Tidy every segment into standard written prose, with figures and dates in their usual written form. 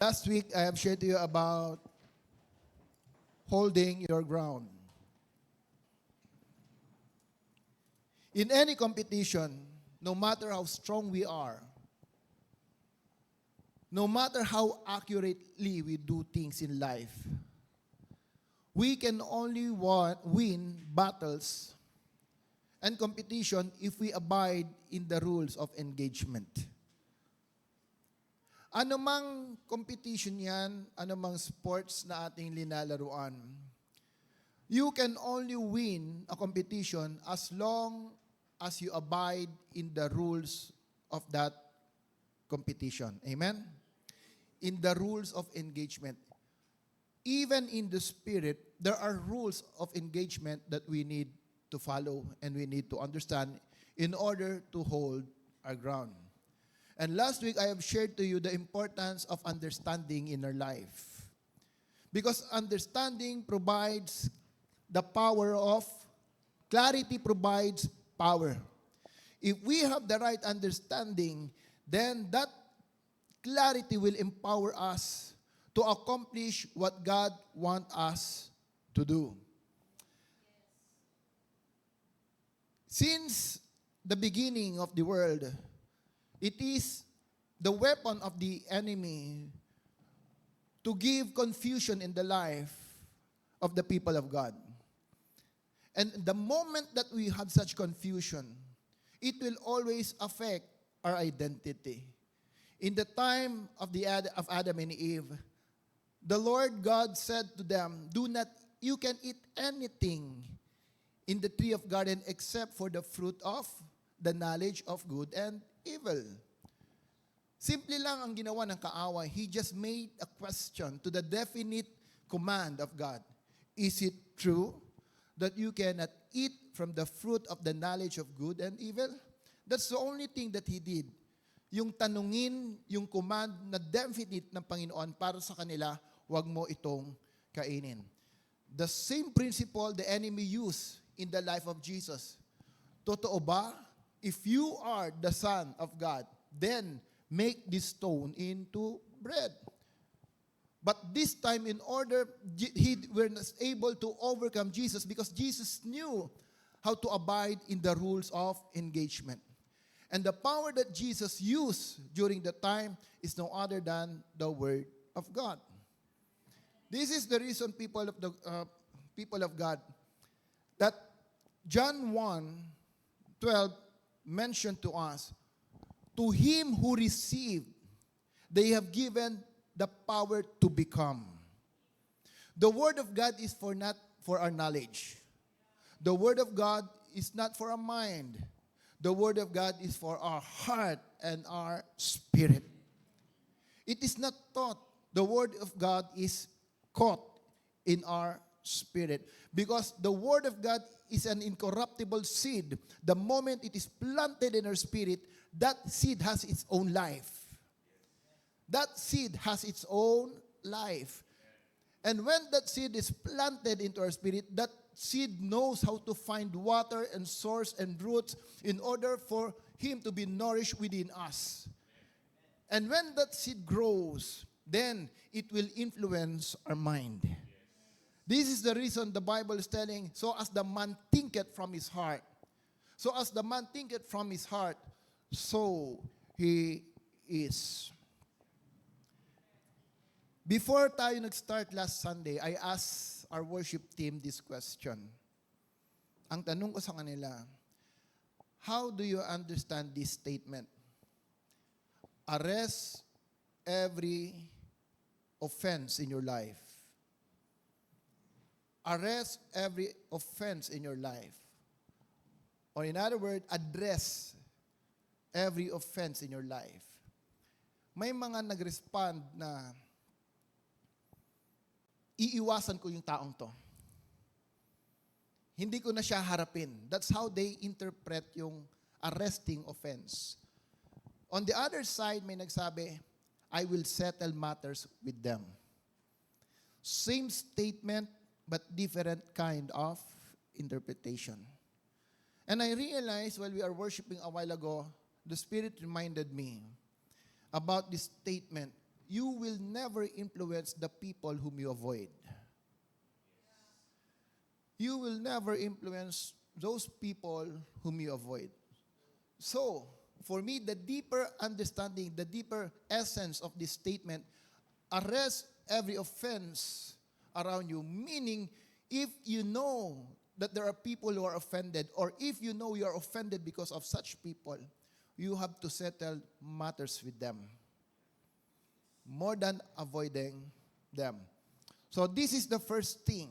Last week, I have shared to you about holding your ground. In any competition, no matter how strong we are, no matter how accurately we do things in life, we can only win battles and competition if we abide in the rules of engagement. Anumang competition yan, anumang sports na ating linalaruan, you can only win a competition as long as you abide in the rules of that competition. Amen? In the rules of engagement. Even in the spirit, there are rules of engagement that we need to follow and we need to understand in order to hold our ground. And last week, I have shared to you the importance of understanding in our life. Because understanding provides the power of, clarity provides power. If we have the right understanding, then that clarity will empower us to accomplish what God wants us to do. Since the beginning of the world, it is the weapon of the enemy to give confusion in the life of the people of God. And the moment that we have such confusion, it will always affect our identity. In the time of Adam and Eve, the Lord God said to them, you can eat anything in the tree of garden except for the fruit of the knowledge of good and evil. Simple lang ang ginawa ng kaaway. He just made a question to the definite command of God. Is it true that you cannot eat from the fruit of the knowledge of good and evil? That's the only thing that he did. Yung tanungin, yung command na definite ng Panginoon para sa kanila, huwag mo itong kainin. The same principle the enemy used in the life of Jesus. Totoo ba? If you are the Son of God, then make this stone into bread. But this time, in order, he was able to overcome Jesus because Jesus knew how to abide in the rules of engagement. And the power that Jesus used during the time is no other than the Word of God. This is the reason, people of God, that John 1:12 mentioned to us, to him who received, they have given the power to become. The Word of God is not for our knowledge. The Word of God is not for our mind. The Word of God is for our heart and our spirit. It is not taught. The Word of God is caught in our spirit. Because the Word of God is an incorruptible seed. The moment it is planted in our spirit, that seed has its own life. That seed has its own life. And when that seed is planted into our spirit, that seed knows how to find water and source and roots in order for him to be nourished within us. And when that seed grows, then it will influence our mind. This is the reason the Bible is telling, so as the man thinketh from his heart. So as the man thinketh from his heart, so he is. Before tayo nag-start last Sunday, I asked our worship team this question. Ang tanong ko sa kanila, how do you understand this statement? Arrest every offense in your life. Arrest every offense in your life. Or in other words, address every offense in your life. May mga nag-respond na, iiwasan ko yung taong to. Hindi ko na siya harapin. That's how they interpret yung arresting offense. On the other side, may nagsabi, I will settle matters with them. Same statement, but different kind of interpretation. And I realized while we are worshiping a while ago, the Spirit reminded me about this statement. you will never influence the people whom you avoid. You will never influence those people whom you avoid. So, for me, the deeper understanding, the deeper essence of this statement, arrest every offense around you. Meaning, if you know that there are people who are offended, or if you know you are offended because of such people, you have to settle matters with them more than avoiding them. So this is the first thing,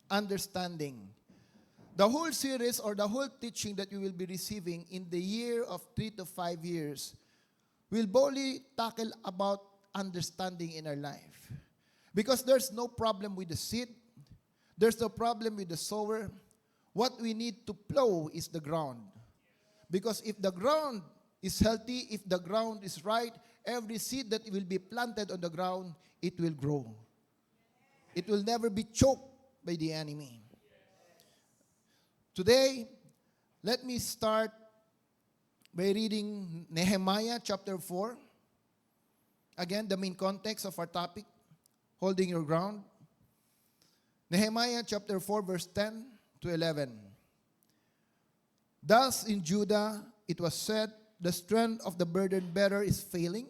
understanding. The whole series or the whole teaching that you will be receiving in the year of 3 to 5 years will boldly tackle about understanding in our life. Because there's no problem with the seed. There's no problem with the sower. What we need to plow is the ground. Because if the ground is healthy, if the ground is right, every seed that will be planted on the ground, it will grow. It will never be choked by the enemy. Today, let me start by reading Nehemiah chapter 4. Again, the main context of our topic, holding your ground. Nehemiah chapter 4, verse 10 to 11. Thus in Judah it was said, the strength of the burden bearer is failing.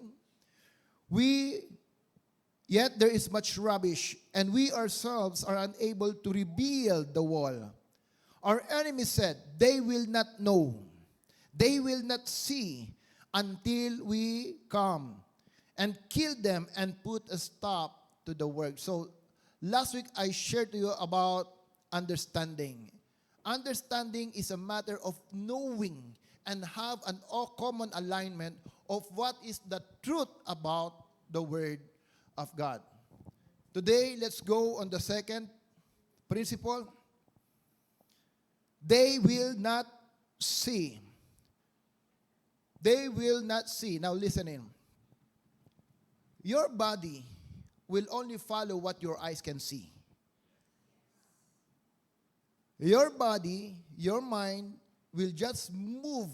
Yet there is much rubbish, and we ourselves are unable to rebuild the wall. Our enemy said, they will not know, they will not see until we come and kill them and put a stop to the work. So last week I shared to you about understanding. Understanding is a matter of knowing and have an common alignment of what is the truth about the Word of God. Today, let's go on the second principle. They will not see. They will not see. Now listen in. Your body will only follow what your eyes can see. Your body, your mind will just move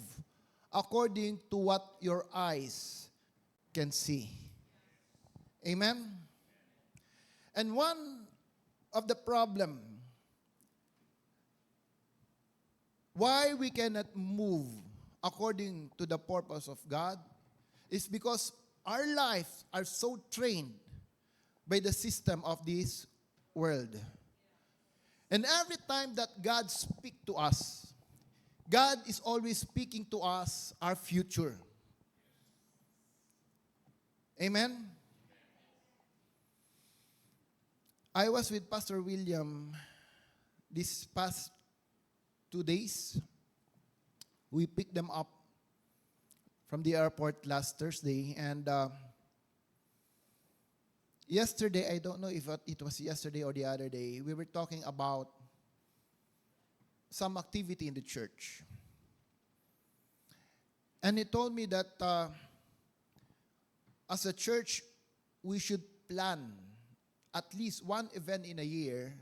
according to what your eyes can see. Amen? And one of the problem why we cannot move according to the purpose of God is because our lives are so trained by the system of this world. And every time that God speaks to us, God is always speaking to us our future. Amen? I was with Pastor William this past 2 days. We picked them up from the airport last Thursday. And yesterday, I don't know if it was yesterday or the other day, we were talking about some activity in the church. And he told me that as a church, we should plan at least one event in a year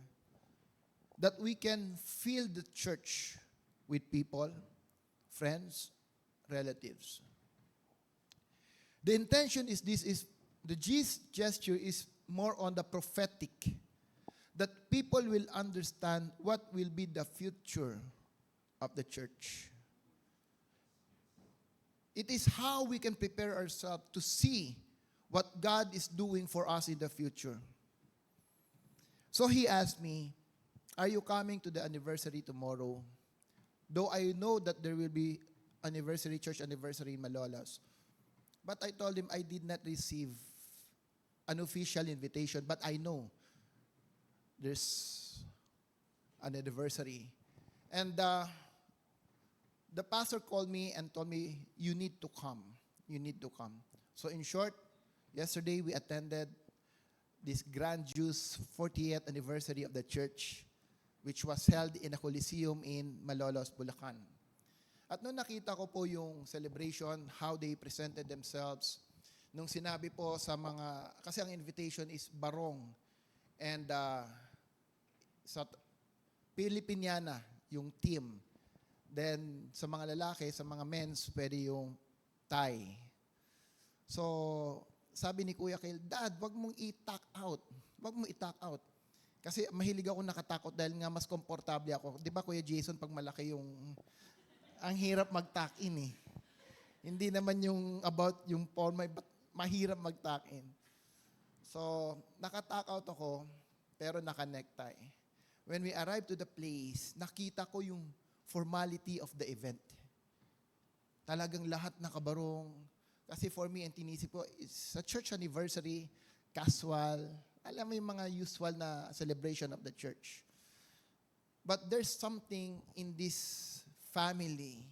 that we can fill the church with people, friends, relatives. The intention is the gesture is more on the prophetic, that people will understand what will be the future of the church. It is how we can prepare ourselves to see what God is doing for us in the future. So he asked me, are you coming to the anniversary tomorrow? Though I know that there will be church anniversary in Malolos. But I told him I did not receive an official invitation, but I know there's an anniversary. And the pastor called me and told me, you need to come. You need to come. So in short, yesterday we attended this grandiose 40th anniversary of the church, which was held in a coliseum in Malolos, Bulacan. At nung nakita ko po yung celebration, how they presented themselves, nung sinabi po sa mga, kasi ang invitation is barong, and sa Filipiniana, yung team. Then, sa mga lalaki, sa mga men's, pwede yung tie. So, sabi ni Kuya Kale, Dad, wag mong i-tuck out. Wag mong i-tuck out. Kasi mahilig ako nakatakot dahil nga mas komportable ako. Di ba, Kuya Jason, pag malaki yung... Ang hirap mag-tuck in eh. Hindi naman yung about yung forma, but mahirap mag-tuck in. So, naka-tuck out ako, pero naka-necktie. When we arrived to the place, nakita ko yung formality of the event. Talagang lahat nakabarong. Kasi for me, ang tinisip ko, it's a church anniversary, casual. Alam mo yung mga usual na celebration of the church. But there's something in this family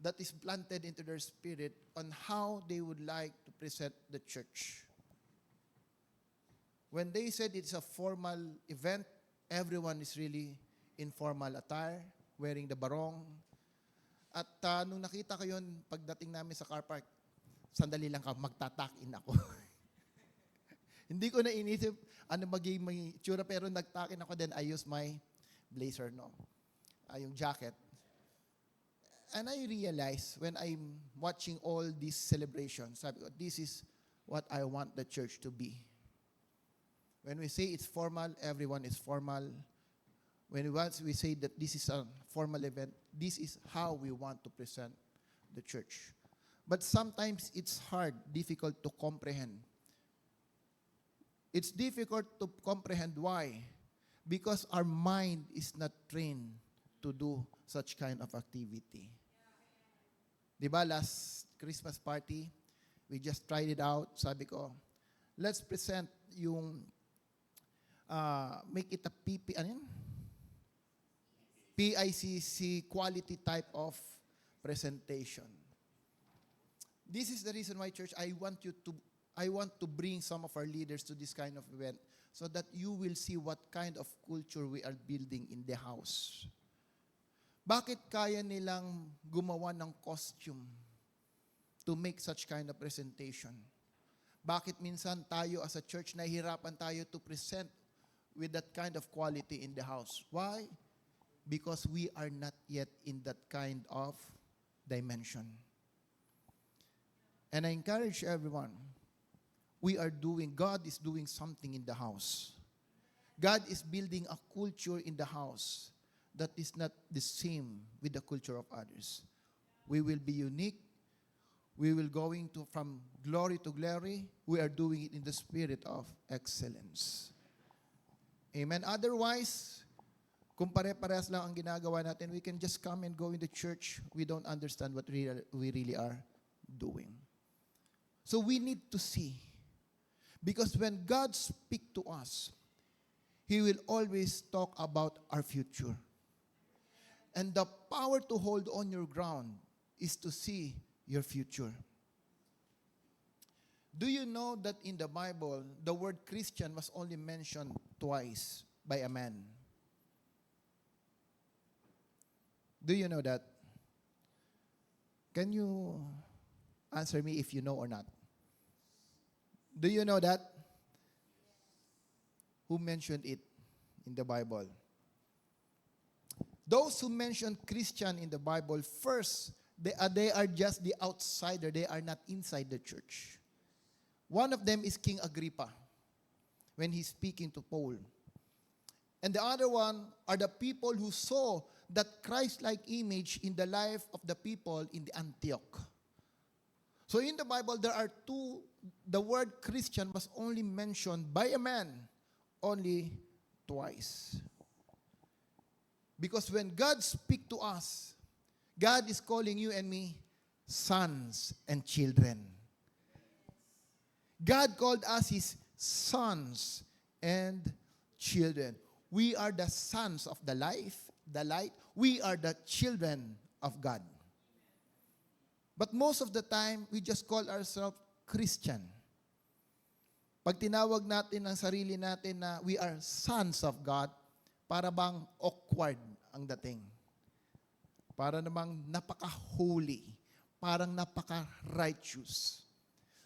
that is planted into their spirit on how they would like to present the church. When they said it's a formal event, everyone is really in formal attire, wearing the barong. At nung nakita ko yun, pagdating namin sa car park, sandali lang ka, magtatakin ako. Hindi ko na inisip ano magiging may tsura, pero nagtakin ako, then I use my blazer, yung jacket. And I realized when I'm watching all these celebrations, sabi ko, this is what I want the church to be. When we say it's formal, everyone is formal. When we say that this is a formal event, this is how we want to present the church. But sometimes it's hard, difficult to comprehend. It's difficult to comprehend why? Because our mind is not trained to do such kind of activity. Diba, last Christmas party, we just tried it out. Sabi ko, let's present yung, make it a PICC quality type of presentation. This is the reason why, church, I want to bring some of our leaders to this kind of event so that you will see what kind of culture we are building in the house. Bakit kaya nilang gumawa ng costume to make such kind of presentation? Bakit minsan tayo as a church nahihirapan tayo to present with that kind of quality in the house? Why? Because we are not yet in that kind of dimension. And I encourage everyone, God is doing something in the house. God is building a culture in the house that is not the same with the culture of others. We will be unique. We will going to from glory to glory. We are doing it in the spirit of excellence. Amen. Otherwise, kung pare-parehas lang ang ginagawa natin, we can just come and go in the church. We don't understand what we really are doing. So we need to see. Because when God speaks to us, He will always talk about our future. And the power to hold on your ground is to see your future. Do you know that in the Bible, the word Christian was only mentioned twice by a man? Do you know that? Can you answer me if you know or not? Do you know that? Who mentioned it in the Bible? Those who mention Christian in the Bible, first, they are just the outsider. They are not inside the church. One of them is King Agrippa when he's speaking to Paul. And the other one are the people who saw that Christ-like image in the life of the people in the Antioch. So in the Bible, there are two, the word Christian was only mentioned by a man only twice. Because when God speaks to us, God is calling you and me sons and children. God called us His sons and children. We are the sons of the light. We are the children of God. But most of the time, we just call ourselves Christian. Pag tinawag natin ang sarili natin na we are sons of God, para bang awkward ang dating. Para namang napaka-holy. Parang napaka-righteous.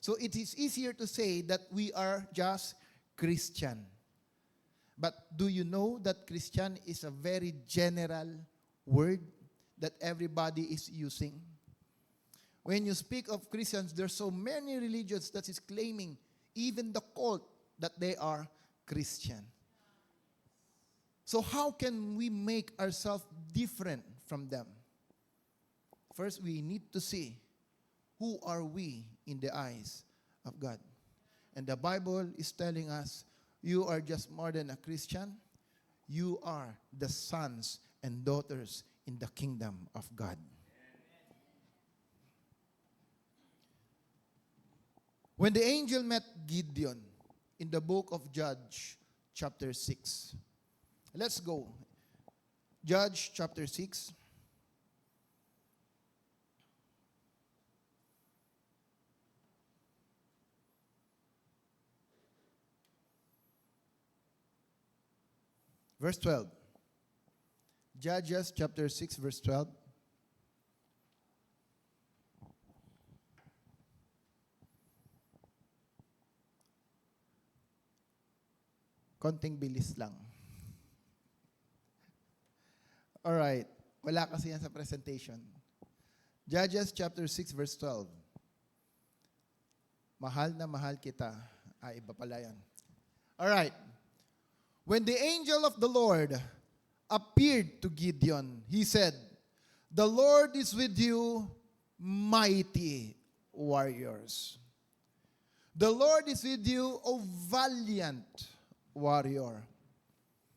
So it is easier to say that we are just Christian. But do you know that Christian is a very general word that everybody is using? when you speak of Christians, there's so many religions that is claiming, even the cult, that they are Christian. So how can we make ourselves different from them? First, we need to see who are we in the eyes of God. And the Bible is telling us, you are just more than a Christian. You are the sons and daughters in the kingdom of God. When the angel met Gideon in the book of Judges, chapter 6. Let's go. Judges chapter 6. Verse 12. Judges chapter 6, verse 12. Konting bilis lang. Alright. Wala kasi yan sa presentation. Judges chapter 6, verse 12. Mahal na mahal kita. Iba pala yan. Alright. When the angel of the Lord appeared to Gideon, he said, "The Lord is with you, mighty warriors. The Lord is with you, O valiant warrior."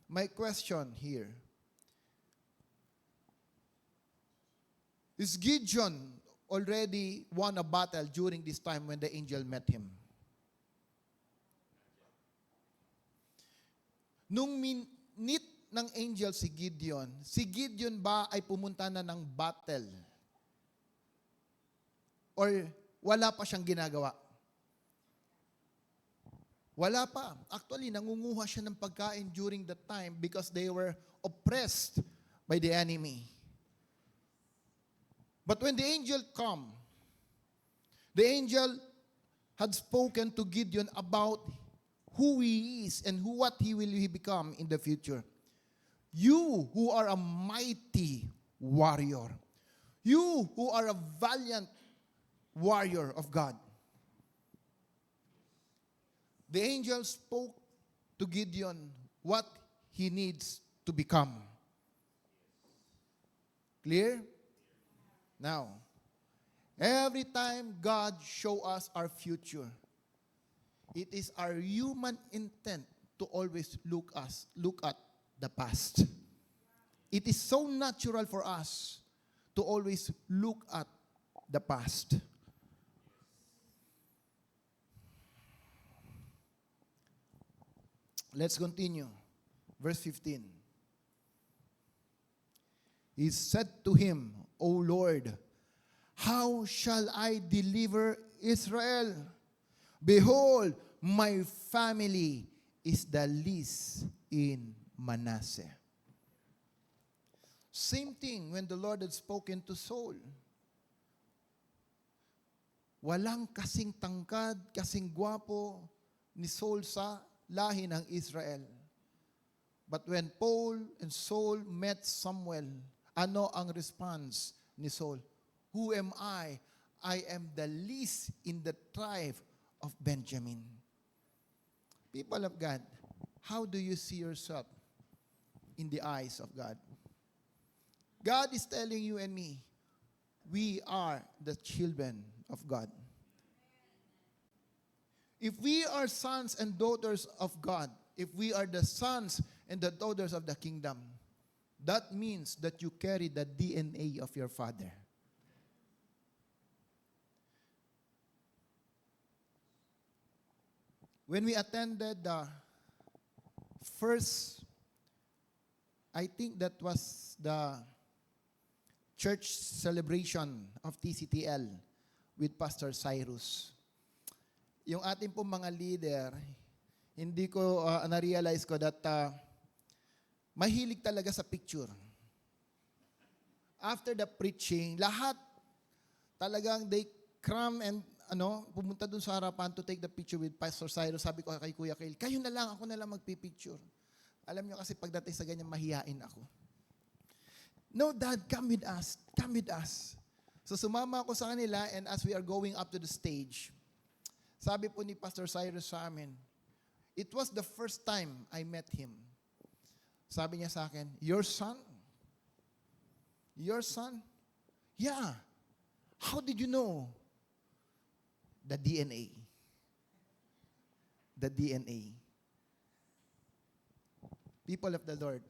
My question here, is Gideon already won a battle during this time when the angel met him? Nung minit ng angel si Gideon ba ay pumunta na ng battle? Or wala pa siyang ginagawa? Wala pa. Actually, nangunguha siya ng pagkain during that time because they were oppressed by the enemy. But when the angel come, the angel had spoken to Gideon about who he is and what he will become in the future. You who are a mighty warrior. You who are a valiant warrior of God. The angel spoke to Gideon what he needs to become. Clear? Now, every time God show us our future, it is our human intent to always look at the past. It is so natural for us to always look at the past. Let's continue. Verse 15. He said to him, "O Lord, how shall I deliver Israel? Behold, my family is the least in Manasseh." Same thing when the Lord had spoken to Saul. Walang kasing tangkad, kasing gwapo ni Saul sa lahi ng Israel. But when Paul and Saul met Samuel, ano ang response ni Saul? "Who am I? I am the least in the tribe of Benjamin." People of God, how do you see yourself in the eyes of God? God is telling you and me, we are the children of God. If we are sons and daughters of God, if we are the sons and the daughters of the kingdom, that means that you carry the DNA of your father. When we attended the first, I think that was the church celebration of TCTL with Pastor Cyrus. Yung ating pong mga leader, hindi ko na-realize ko that mahilig talaga sa picture. After the preaching, lahat talagang they cram and pumunta dun sa harapan to take the picture with Pastor Cyrus. Sabi ko kay Kuya Kail, kayo na lang, ako na lang magpipicture. Alam nyo kasi pagdating sa ganyan, mahiyain ako. "No, Dad, come with us. Come with us." So sumama ako sa kanila, and as we are going up to the stage, sabi po ni Pastor Cyrus sa amin, it was the first time I met him. Sabi niya sa akin, your son? Your son? Yeah. How did you know? The DNA. The DNA. People of the Lord,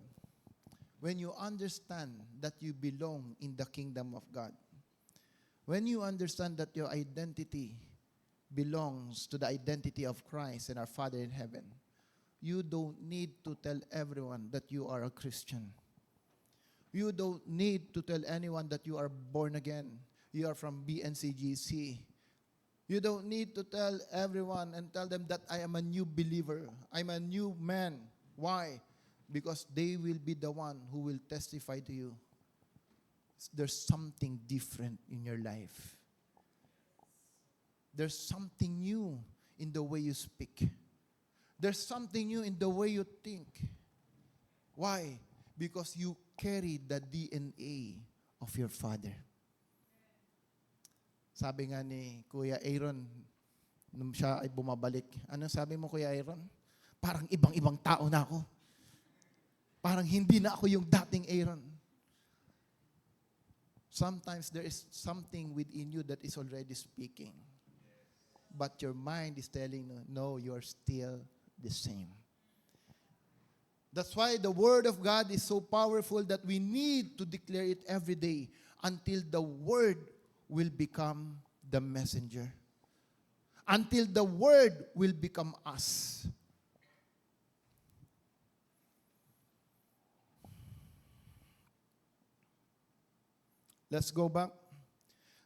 when you understand that you belong in the kingdom of God, when you understand that your identity belongs to the identity of Christ and our Father in heaven, you don't need to tell everyone that you are a Christian. You don't need to tell anyone that you are born again. You are from BNCGC. You don't need to tell everyone and tell them that I am a new believer. I'm a new man. Why? Because they will be the one who will testify to you. There's something different in your life. There's something new in the way you speak. There's something new in the way you think. Why? Because you carry the DNA of your father. Sabi nga ni Kuya Aaron, nung siya ay bumabalik, ano sabi mo, Kuya Aaron? Parang ibang-ibang tao na ako. Parang hindi na ako yung dating Aaron. Sometimes there is something within you that is already speaking. But your mind is telling you, no, you're still the same. That's why the Word of God is so powerful that we need to declare it every day until the Word will become the messenger. Until the Word will become us. Let's go back.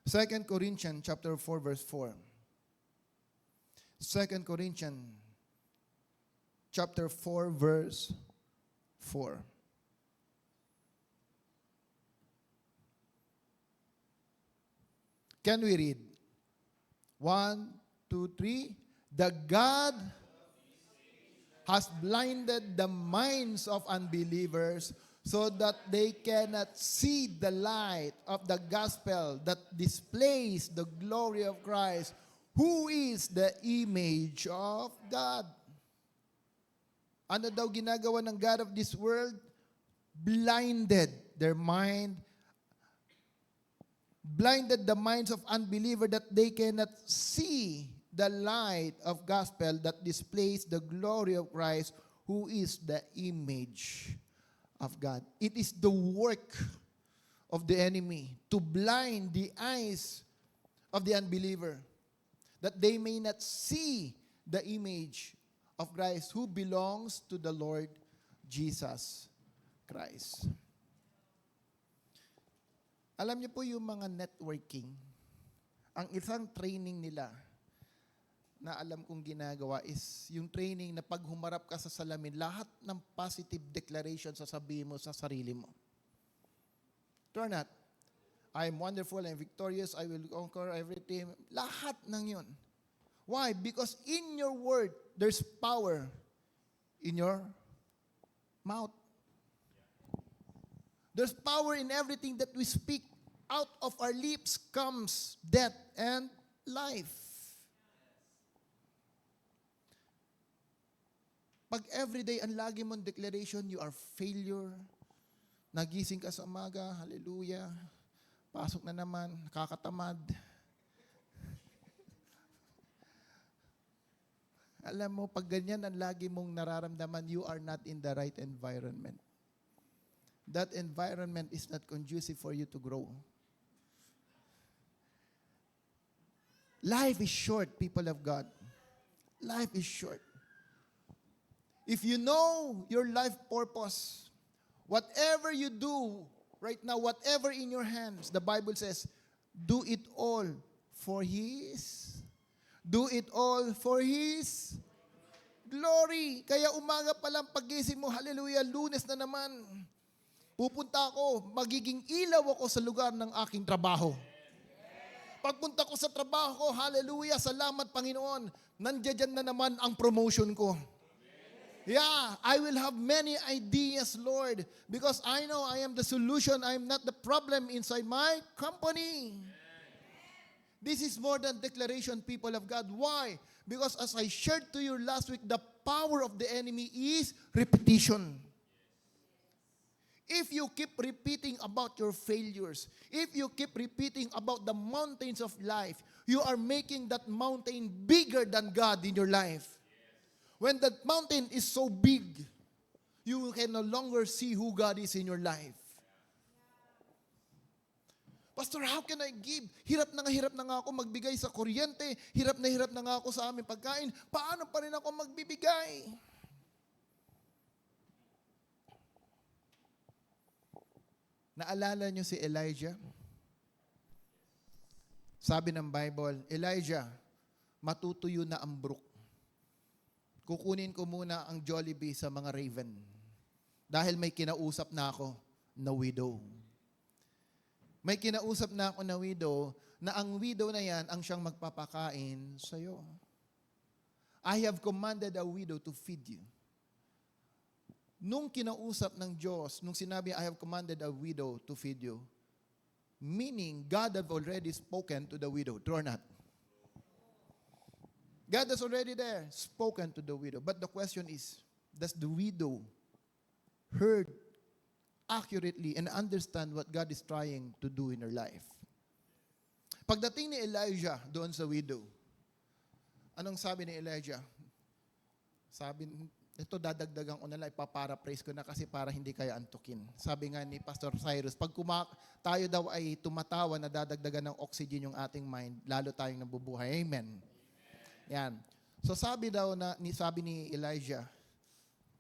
2 Corinthians chapter 4, verse 4. 2 Corinthians chapter 4, verse 4. Can we read? 1, 2, 3. The God has blinded the minds of unbelievers so that they cannot see the light of the gospel that displays the glory of Christ, who is the image of God. Ano daw ginagawa ng God of this world? Blinded their mind, blinded the minds of unbelievers that they cannot see the light of gospel that displays the glory of Christ, who is the image of God. It is the work of the enemy to blind the eyes of the unbeliever, that they may not see the image of Christ who belongs to the Lord Jesus Christ. Alam niyo po yung mga networking, ang isang training nila na alam kong ginagawa is yung training na pag humarap ka sa salamin, lahat ng positive declaration sasabihin mo sa sarili mo. True or not? I'm wonderful, I'm victorious, I will conquer everything. Lahat ng yun. Why? Because in your word, there's power in your mouth. There's power in everything that we speak. Out of our lips comes death and life. Pag everyday ang lagi mong declaration, you are failure. Nagising ka sa umaga, hallelujah. Pasok na naman, nakakatamad. Alam mo, pag ganyan ang lagi mong nararamdaman, you are not in the right environment. That environment is not conducive for you to grow. Life is short, people of God. Life is short. If you know your life purpose, whatever you do right now, whatever in your hands, the Bible says, do it all for His. Do it all for His glory. Kaya umaga pa lang paggising mo, hallelujah, Lunes na naman. Pupunta ako, magiging ilaw ako sa lugar ng aking trabaho. Pagpunta ko sa trabaho ko, hallelujah, salamat Panginoon, nandiyan na naman ang promotion ko. Yeah, I will have many ideas, Lord, because I know I am the solution. I am not the problem inside my company. This is more than declaration, people of God. Why? Because as I shared to you last week, the power of the enemy is repetition. If you keep repeating about your failures, if you keep repeating about the mountains of life, you are making that mountain bigger than God in your life. When that mountain is so big, you can no longer see who God is in your life. Pastor, how can I give? Hirap na nga ako magbigay sa kuryente. Hirap na nga ako sa aming pagkain. Paano pa rin ako magbibigay? Naalala niyo si Elijah? Sabi ng Bible, Elijah, matutuyo na ang brook. Kukunin ko muna ang Jollibee sa mga raven. Dahil may kinausap na ako na widow. May kinausap na ako na widow, na ang widow na yan ang siyang magpapakain sa'yo. I have commanded a widow to feed you. Nung kinausap ng Diyos, nung sinabi, I have commanded a widow to feed you, meaning God have already spoken to the widow. True or not? God has already there spoken to the widow. But the question is, does the widow heard accurately and understand what God is trying to do in her life? Pagdating ni Elijah doon sa widow, anong sabi ni Elijah? Sabi, ito dadagdagan ko na lang, ipaparaphrase ko na kasi para hindi kaya antukin. Sabi nga ni Pastor Cyrus, pag tayo daw ay tumatawa na dadagdagan ng oxygen yung ating mind, lalo tayong nabubuhay. Amen. Yan. So sabi ni Elijah,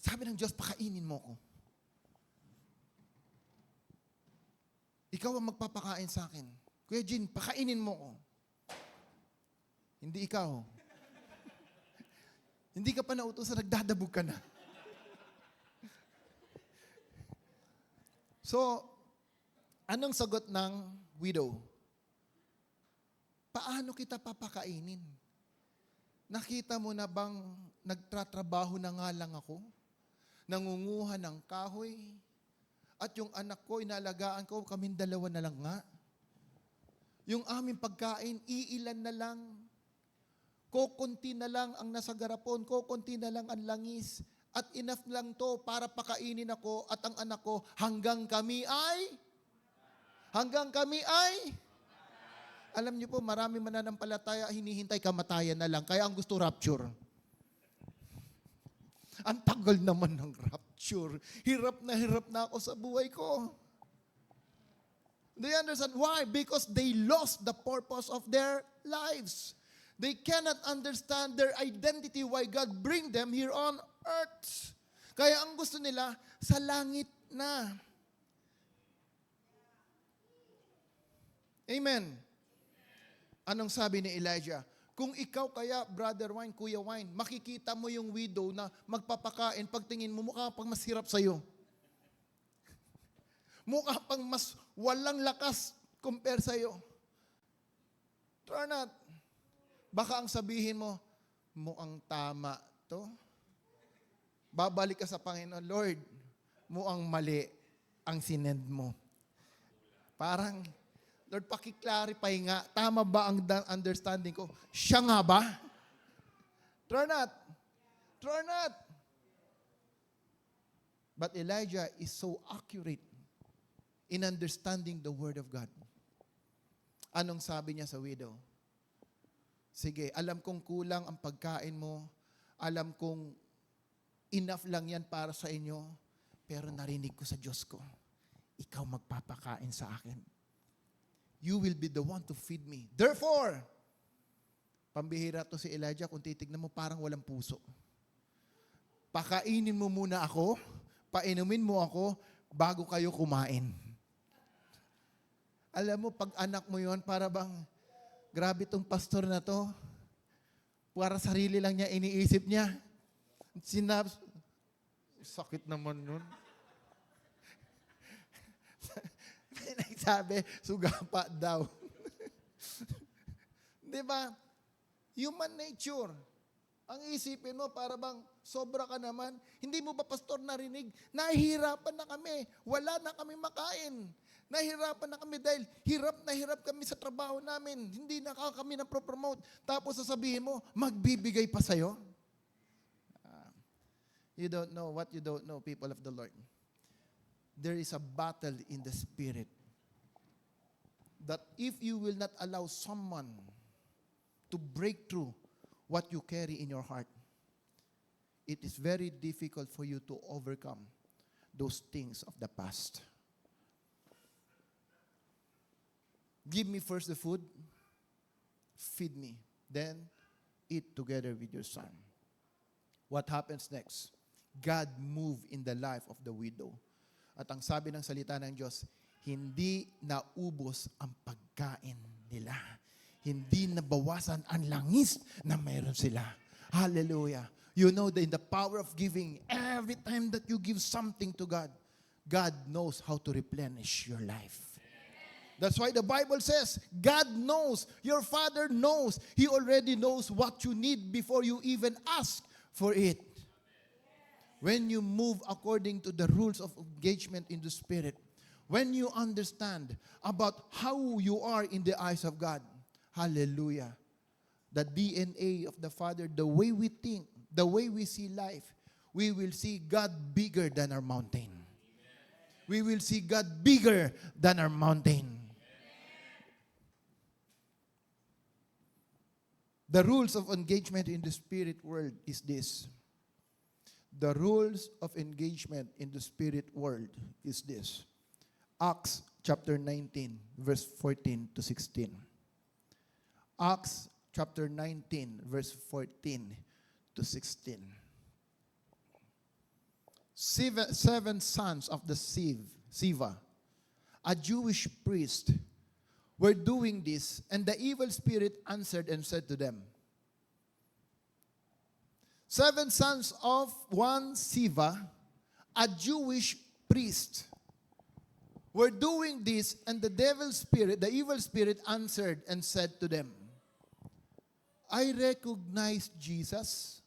sabi ng Diyos, pakainin mo ko. Ikaw ang magpapakain sa akin. Kuya Jean, pakainin mo ko. Hindi ikaw. Hindi ka pa nautusan, nagdadabog ka na. So, anong sagot ng widow? Paano kita papakainin? Nakita mo na bang nagtatrabaho na nga lang ako? Nangunguha ng kahoy? At yung anak ko, inalagaan ko, kaming dalawa na lang nga. Yung aming pagkain, iilan na lang. Kokonti na lang ang nasa garapon, kokonti na lang ang langis. At enough lang to para pakainin ako at ang anak ko hanggang kami ay? Alam niyo po, marami mananampalataya, hinihintay kamatayan na lang. Kaya ang gusto rapture. Ang tagal naman ng rapture. Hirap na ako sa buhay ko. Do you understand why? Because they lost the purpose of their lives. They cannot understand their identity, why God bring them here on earth. Kaya ang gusto nila, sa langit na. Amen. Anong sabi ni Elijah? Kung ikaw kaya, Brother Wine, Kuya Wine, makikita mo yung widow na magpapakain, pagtingin mo, mukha pang mas hirap sa'yo. Mukha pang mas walang lakas compare sa'yo. True or not? Baka ang sabihin mo, mukhang tama to. Babalik ka sa Panginoon, Lord, mukhang mali ang sinend mo. Parang, Lord, pakiclarify nga, tama ba ang understanding ko? Siya nga ba? True or not? True or not? But Elijah is so accurate in understanding the Word of God. Anong sabi niya sa widow? Sige, alam kong kulang ang pagkain mo. Alam kong enough lang yan para sa inyo. Pero narinig ko sa Diyos ko, ikaw magpapakain sa akin. You will be the one to feed me. Therefore, pambihira to si Elijah, kung titignan mo, parang walang puso. Pakainin mo muna ako, painumin mo ako, bago kayo kumain. Alam mo, pag anak mo yon, para bang, grabe tong pastor na to, para sarili lang niya, iniisip niya. Sakit naman nun. Sabi, sugapa daw. Di ba? Human nature. Ang isipin mo, para bang sobra ka naman. Hindi mo ba, pastor, narinig? Nahihirapan na kami. Wala na kami makain. Nahirapan na kami dahil hirap na hirap kami sa trabaho namin. Hindi na kami na-promote. Tapos sasabihin mo, magbibigay pa sa'yo? You don't know what you don't know, people of the Lord. There is a battle in the spirit that if you will not allow someone to break through what you carry in your heart, it is very difficult for you to overcome those things of the past. Give me first the food, feed me, then eat together with your son. What happens next? God moved in the life of the widow. At ang sabi ng salita ng Diyos, hindi naubos ang pagkain nila. Hindi nabawasan ang langis na mayroon sila. Hallelujah. You know that in the power of giving, every time that you give something to God, God knows how to replenish your life. That's why the Bible says, God knows, your Father knows, He already knows what you need before you even ask for it. When you move according to the rules of engagement in the Spirit, when you understand about how you are in the eyes of God, hallelujah, the DNA of the Father, the way we think, the way we see life, we will see God bigger than our mountain. We will see God bigger than our mountain. The rules of engagement in the spirit world is this. The rules of engagement in the spirit world is this. Acts chapter 19, verse 14 to 16. Acts chapter 19, verse 14 to 16. Seven sons of the Siva, a Jewish priest, were doing this, and the evil spirit answered and said to them, 7 sons of one Siva, a Jewish priest, were doing this, and the evil spirit answered and said to them, I recognize Jesus,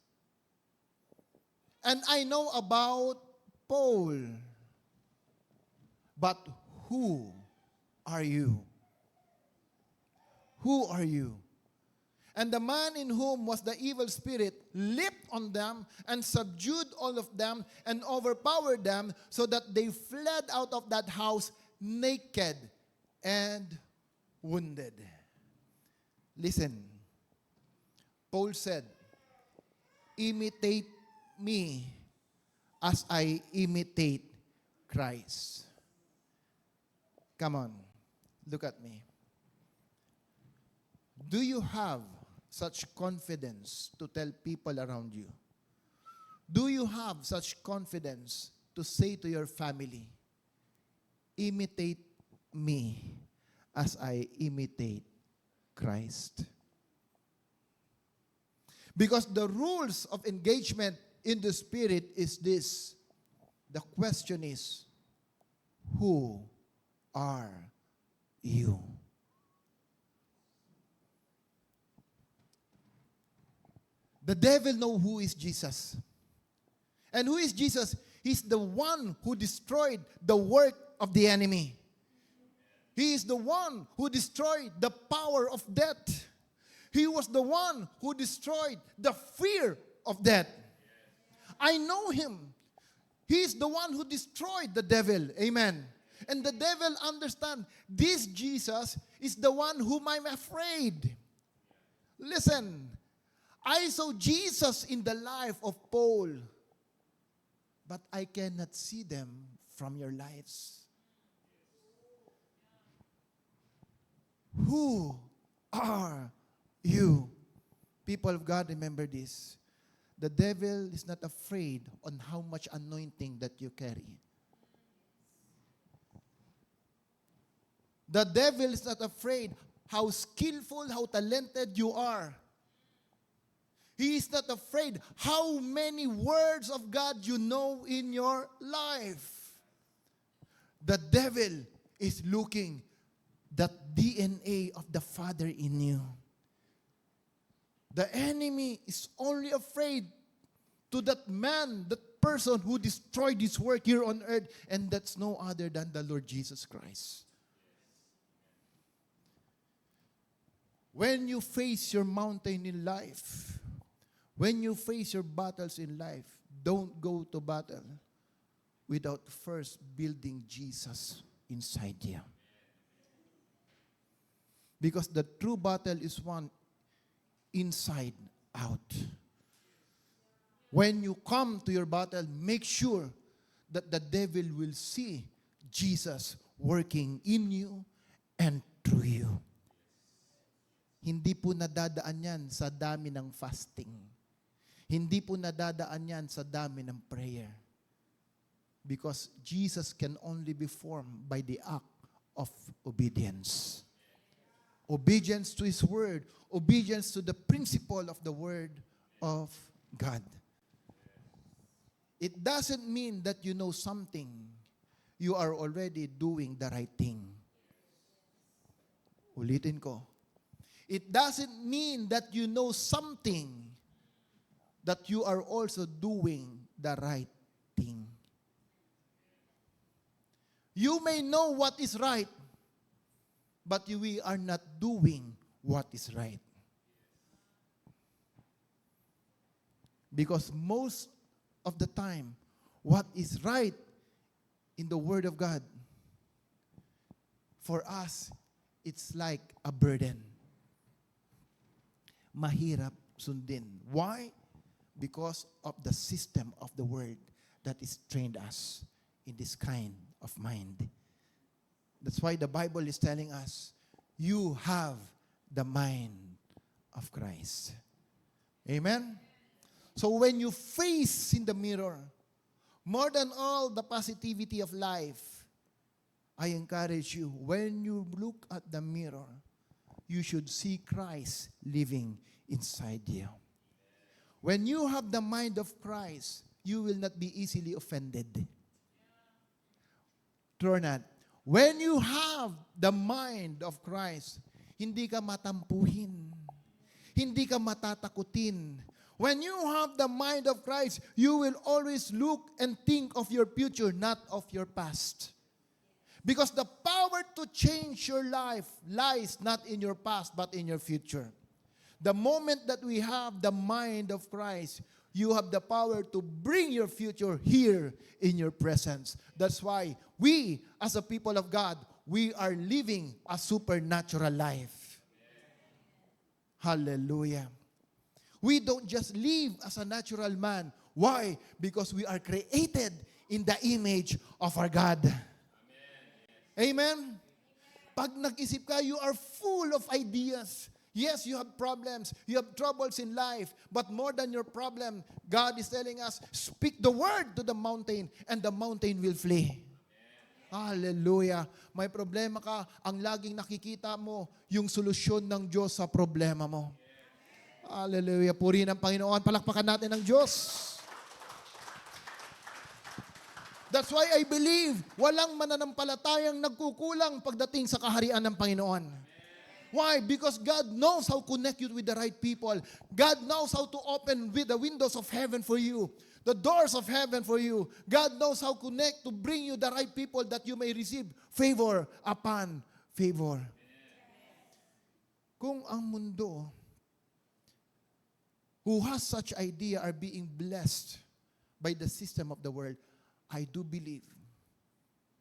and I know about Paul, but who are you? Who are you? And the man in whom was the evil spirit leaped on them and subdued all of them and overpowered them so that they fled out of that house naked and wounded. Listen, Paul said, imitate me as I imitate Christ. Come on, look at me. Do you have such confidence to tell people around you? Do you have such confidence to say to your family, imitate me as I imitate Christ? Because the rules of engagement in the Spirit is this. The question is, who are you? The devil knows who is Jesus. And who is Jesus? He's the one who destroyed the work of the enemy. He is the one who destroyed the power of death. He was the one who destroyed the fear of death. I know him. He is the one who destroyed the devil. Amen. And the devil understands this Jesus is the one whom I'm afraid. Listen, I saw Jesus in the life of Paul, but I cannot see them from your lives. Who are you? People of God, remember this. The devil is not afraid on how much anointing that you carry. The devil is not afraid how skillful, how talented you are. He is not afraid how many words of God you know in your life. The devil is looking that DNA of the Father in you. The enemy is only afraid to that man, that person who destroyed his work here on earth, and that's no other than the Lord Jesus Christ. When you face your mountain in life, when you face your battles in life, don't go to battle without first building Jesus inside you. Because the true battle is one inside out. When you come to your battle, make sure that the devil will see Jesus working in you and through you. Hindi po nadadaan yan sa dami ng fasting. Hindi po nadadaan yan sa dami ng prayer. Because Jesus can only be formed by the act of obedience. Obedience to His Word. Obedience to the principle of the Word of God. It doesn't mean that you know something. You are already doing the right thing. Ulitin ko. It doesn't mean that you know something that you are also doing the right thing. You may know what is right, but we are not doing what is right. Because most of the time, what is right in the Word of God, for us, it's like a burden. Mahirap sundin. Why? Because of the system of the Word that is trained us in this kind of mind. That's why the Bible is telling us, you have the mind of Christ. Amen? So when you face in the mirror, more than all the positivity of life, I encourage you, when you look at the mirror, you should see Christ living inside you. When you have the mind of Christ, you will not be easily offended. True or not? When you have the mind of Christ, hindi ka matampuhin. Hindi ka matatakutin. When you have the mind of Christ, you will always look and think of your future, not of your past. Because the power to change your life lies not in your past, but in your future. The moment that we have the mind of Christ, you have the power to bring your future here in your presence. That's why we, as a people of God, we are living a supernatural life. Hallelujah. We don't just live as a natural man. Why? Because we are created in the image of our God. Amen? Pag nag-isip ka, you are full of ideas. Yes, you have problems. You have troubles in life. But more than your problem, God is telling us, speak the word to the mountain and the mountain will flee. Hallelujah. May problema ka, ang laging nakikita mo, yung solusyon ng Diyos sa problema mo. Hallelujah. Purihin ang Panginoon. Palakpakan natin ang Diyos. That's why I believe walang mananampalatayang nagkukulang pagdating sa kaharian ng Panginoon. Why? Because God knows how to connect you with the right people. God knows how to open with the windows of heaven for you. The doors of heaven for you. God knows how to connect to bring you the right people that you may receive favor upon favor. Kung ang mundo who has such idea are being blessed by the system of the world, I do believe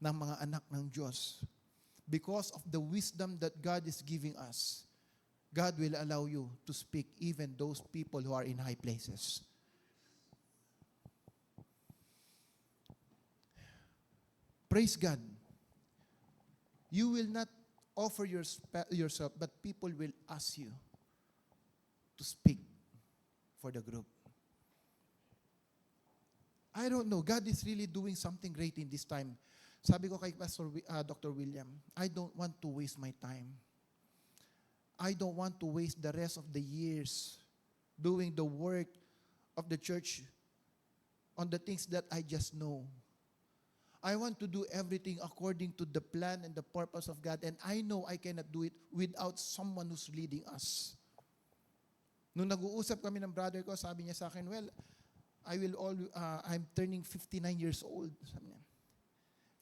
ng mga anak ng Diyos, because of the wisdom that God is giving us, God will allow you to speak even those people who are in high places. Praise God. You will not offer yourself, but people will ask you to speak for the group. I don't know. God is really doing something great in this time. Sabi ko kay Dr. William, I don't want to waste my time. I don't want to waste the rest of the years doing the work of the church on the things that I just know. I want to do everything according to the plan and the purpose of God, and I know I cannot do it without someone who's leading us. Nung nag-uusap kami ng brother ko, sabi niya sa akin, well, I'm turning 59 years old. Sabi niya,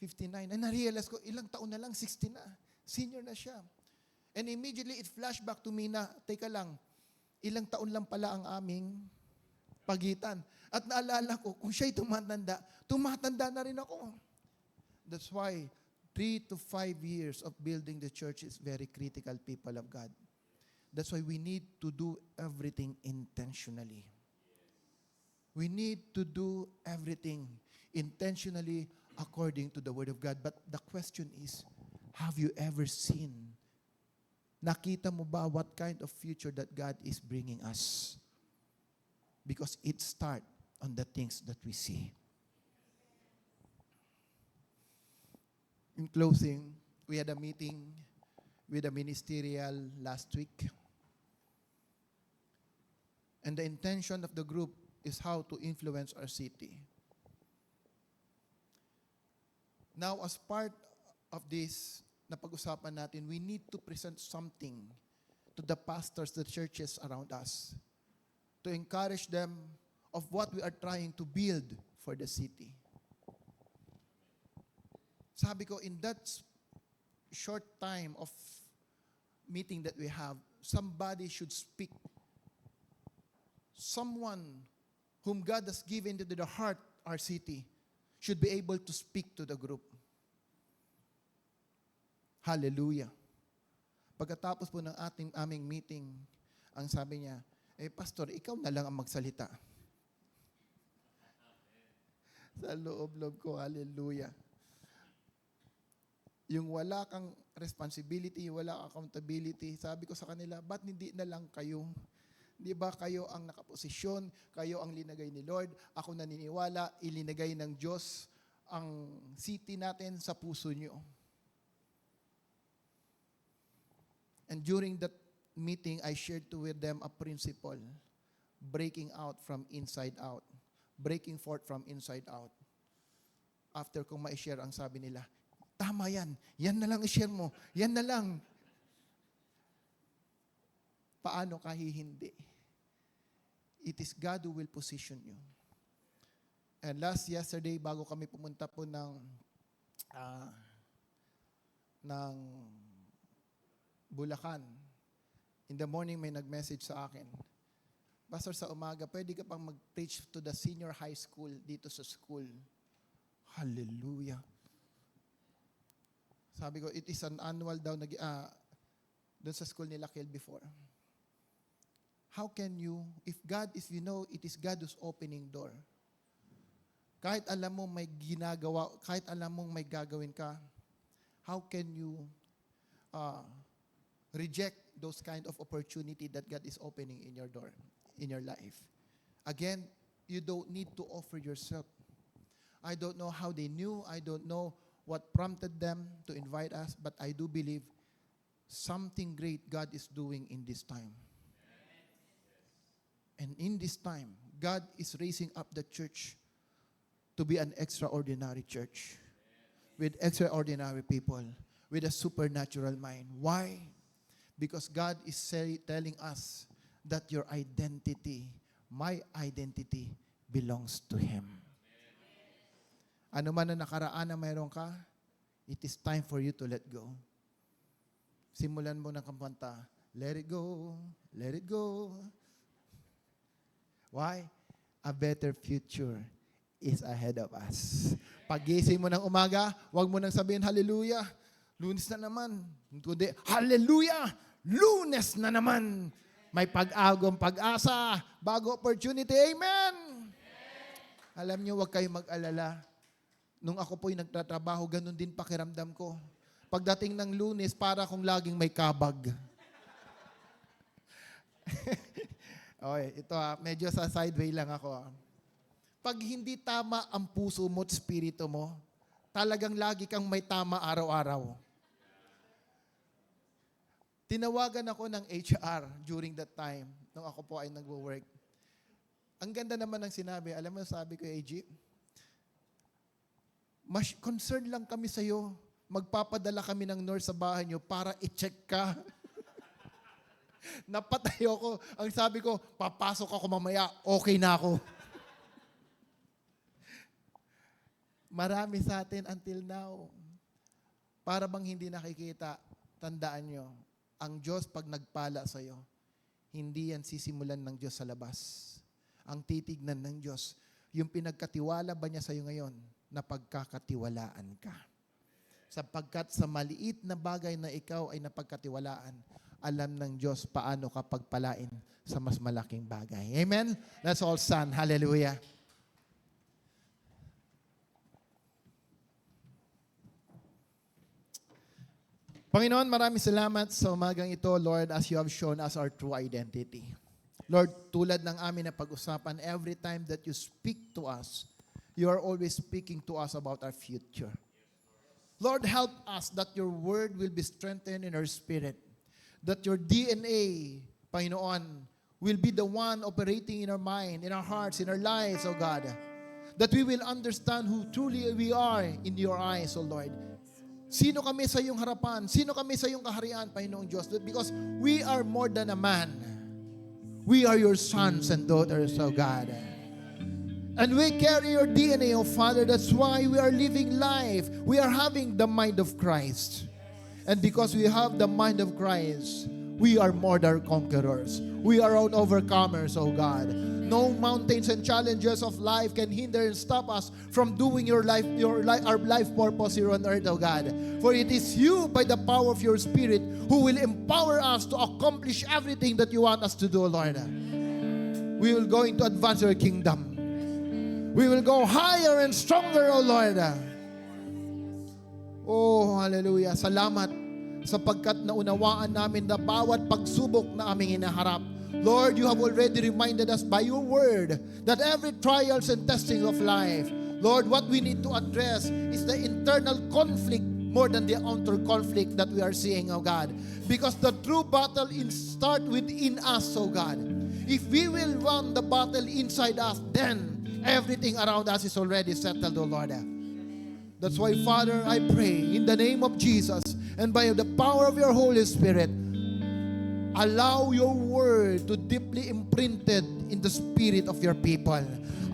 59. And na-realize ko, ilang taon na lang, 60 na. Senior na siya. And immediately it flashed back to me na, teka lang, ilang taon lang pala ang aming pagitan. At naalala ko, kung siya'y tumatanda na rin ako. That's why 3 to 5 years of building the church is very critical, people of God. That's why we need to do everything intentionally. We need to do everything intentionally according to the Word of God. But the question is, have you ever seen? Nakita mo ba what kind of future that God is bringing us? Because it starts on the things that we see. In closing, we had a meeting with the ministerial last week. And the intention of the group is how to influence our city. Now, as part of this na pag-usapan natin, we need to present something to the pastors, the churches around us, to encourage them of what we are trying to build for the city. Sabi ko, in that short time of meeting that we have, somebody should speak. Someone whom God has given to the heart, our city, should be able to speak to the group. Hallelujah. Pagkatapos po ng aming meeting, ang sabi niya, Pastor, ikaw na lang ang magsalita. Sa loob-loob ko, hallelujah. Yung wala kang responsibility, wala kang accountability, sabi ko sa kanila, ba't hindi na lang kayo? Di ba kayo ang nakaposisyon, kayo ang linagay ni Lord, ako naniniwala, ilinagay ng Diyos ang city natin sa puso nyo. And during that meeting, I shared with them a principle, breaking out from inside out, breaking forth from inside out. After kong ma-share, ang sabi nila, tama yan, yan na lang i-share mo, yan na lang. Paano kahit hindi? It is God who will position you. And yesterday, bago kami pumunta po ng Bulacan, in the morning may nag-message sa akin, Pastor, sa umaga, pwede ka pang mag-preach to the senior high school dito sa school. Hallelujah. Sabi ko, it is an annual daw doon sa school nila Kiel before. How can you, if you know it is God who's opening door, kahit alam mo may ginagawa, kahit alam mong may gagawin ka, how can you reject those kind of opportunity that God is opening in your door, in your life? Again, you don't need to offer yourself. I don't know how they knew. I don't know what prompted them to invite us, but I do believe something great God is doing in this time. And in this time, God is raising up the church to be an extraordinary church with extraordinary people, with a supernatural mind. Why? Because God is telling us that your identity, my identity, belongs to Him. Ano man na nakaraan na mayroon ka, it is time for you to let go. Simulan mo ng kampanta, let it go, let it go. Why? A better future is ahead of us. Pag-gising mo ng umaga, huwag mo nang sabihin, hallelujah, Lunes na naman. Kundi, hallelujah, Lunes na naman. May pag-agong pag-asa, bago opportunity, amen. Alam niyo, huwag kayong mag-alala. Nung ako po'y nagtatrabaho, ganun din pakiramdam ko. Pagdating ng Lunes, para akong laging may kabag. Okay, ito medyo sa sideway lang ako. Pag hindi tama ang puso mo at spirito mo, talagang lagi kang may tama araw-araw. Tinawagan ako ng HR during that time, nung ako po ay nagwo-work. Ang ganda naman ng sinabi. Alam mo, sabi ko, AG, mas concerned lang kami sa'yo. Magpapadala kami ng nurse sa bahay nyo para i-check ka. Napatay ako. Ang sabi ko, papasok ako mamaya, okay na ako. Marami sa atin until now, para bang hindi nakikita, tandaan nyo, ang Diyos pag nagpala sa'yo, hindi yan sisimulan ng Diyos sa labas. Ang titignan ng Diyos, yung pinagkatiwala ba niya sa'yo ngayon, na pagkakatiwalaan ka. Sapagkat sa maliit na bagay na ikaw ay napagkatiwalaan, alam ng Diyos paano ka pagpalain sa mas malaking bagay. Amen? Let's all stand. Hallelujah. Panginoon, maraming salamat sa umagang ito, Lord, as you have shown us our true identity. Lord, tulad ng amin na pag-usapan, every time that you speak to us, you are always speaking to us about our future. Lord, help us that your word will be strengthened in our spirit, that your DNA, Panginoon, will be the one operating in our mind, in our hearts, in our lives, O God, that we will understand who truly we are in your eyes, O Lord. Sino kami sa iyong harapan? Sino kami sa iyong kaharian, Panginoong Diyos? Because we are more than a man. We are your sons and daughters, O God. And we carry your DNA, O Father. That's why we are living life. We are having the mind of Christ. And because we have the mind of Christ, we are more than conquerors. We are all overcomers, O God. No mountains and challenges of life can hinder and stop us from doing our life purpose here on earth, O God. For it is you, by the power of your Spirit, who will empower us to accomplish everything that you want us to do, Lord. We will go into advance your kingdom. We will go higher and stronger, O Lord. Oh, hallelujah. Salamat sapagkat naunawaan namin na bawat pagsubok na aming hinaharap, Lord, you have already reminded us by your word that every trials and testing of life, Lord, what we need to address is the internal conflict more than the outer conflict that we are seeing, oh God. Because the true battle start within us, oh God. If we will run the battle inside us, then everything around us is already settled, oh Lord. That's why, Father, I pray in the name of Jesus and by the power of your Holy Spirit, allow your word to deeply imprinted in the spirit of your people.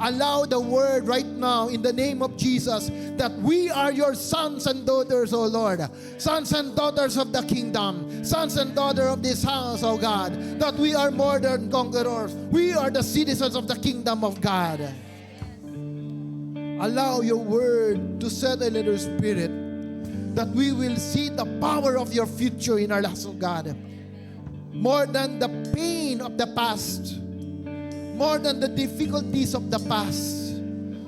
Allow the word right now in the name of Jesus that we are your sons and daughters, O Lord. Sons and daughters of the kingdom. Sons and daughters of this house, O God. That we are more than conquerors. We are the citizens of the kingdom of God. Allow your word to settle in our spirit that we will see the power of your future in our lives, O God. More than the pain of the past, more than the difficulties of the past,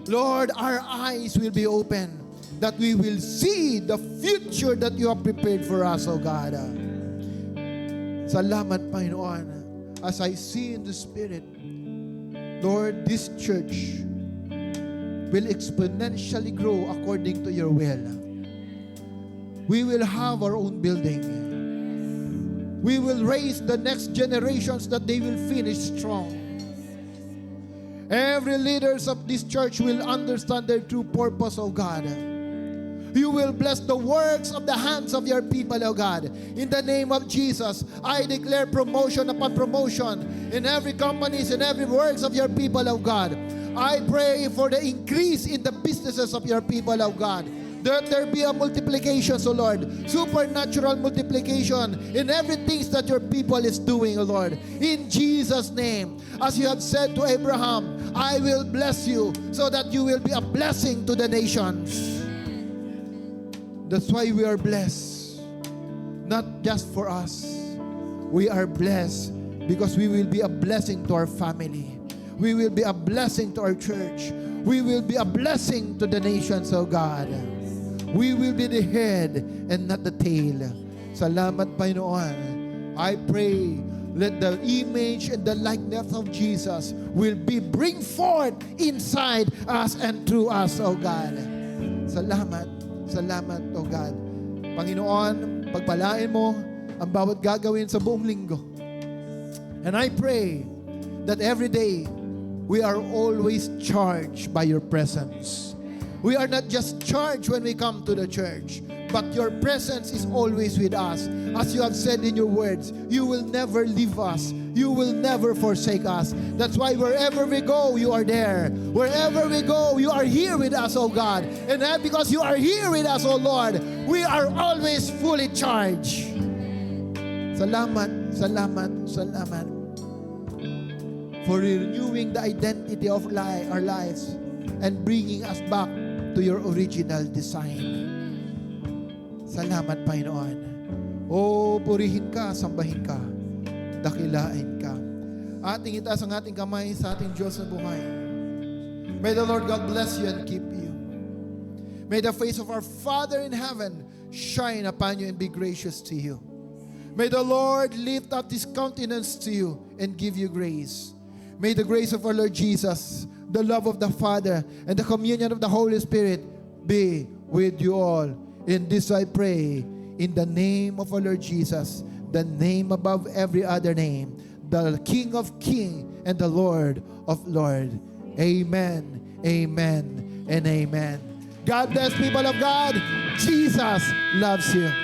Lord, our eyes will be open that we will see the future that you have prepared for us, O God. Salamat, Panginoon. As I see in the Spirit, Lord, this church will exponentially grow according to your will. We will have our own building. We will raise the next generations that they will finish strong. Every leaders of this church will understand their true purpose, O God. You will bless the works of the hands of your people, O God. In the name of Jesus, I declare promotion upon promotion in every companies, in every works of your people, O God. I pray for the increase in the businesses of your people, O God. That there be a multiplication, O Lord. Supernatural multiplication in everything that your people is doing, O Lord. In Jesus' name. As you have said to Abraham, I will bless you so that you will be a blessing to the nations. That's why we are blessed. Not just for us. We are blessed because we will be a blessing to our family. We will be a blessing to our church. We will be a blessing to the nations, O God. We will be the head and not the tail. Salamat, Panginoon. I pray that the image and the likeness of Jesus will be bring forth inside us and through us, O God. Salamat. Salamat, O God. Panginoon, pagpalain mo ang bawat gagawin sa buong linggo. And I pray that every day we are always charged by your presence. We are not just charged when we come to the church, but your presence is always with us. As you have said in your words, you will never leave us. You will never forsake us. That's why wherever we go, you are there. Wherever we go, you are here with us, O God. And that because you are here with us, O Lord, we are always fully charged. Salamat, salamat, salamat for renewing the identity of our lives and bringing us back to your original design. Salamat, Panginoon. O, purihin ka, sambahin ka, dakilain ka. Ating itaas ang ating kamay sa ating Diyos na buhay. May the Lord God bless you and keep you. May the face of our Father in heaven shine upon you and be gracious to you. May the Lord lift up His countenance to you and give you grace. May the grace of our Lord Jesus, the love of the Father, and the communion of the Holy Spirit be with you all. In this I pray, in the name of our Lord Jesus, the name above every other name, the King of Kings and the Lord of Lords. Amen, amen, and amen. God bless, people of God. Jesus loves you.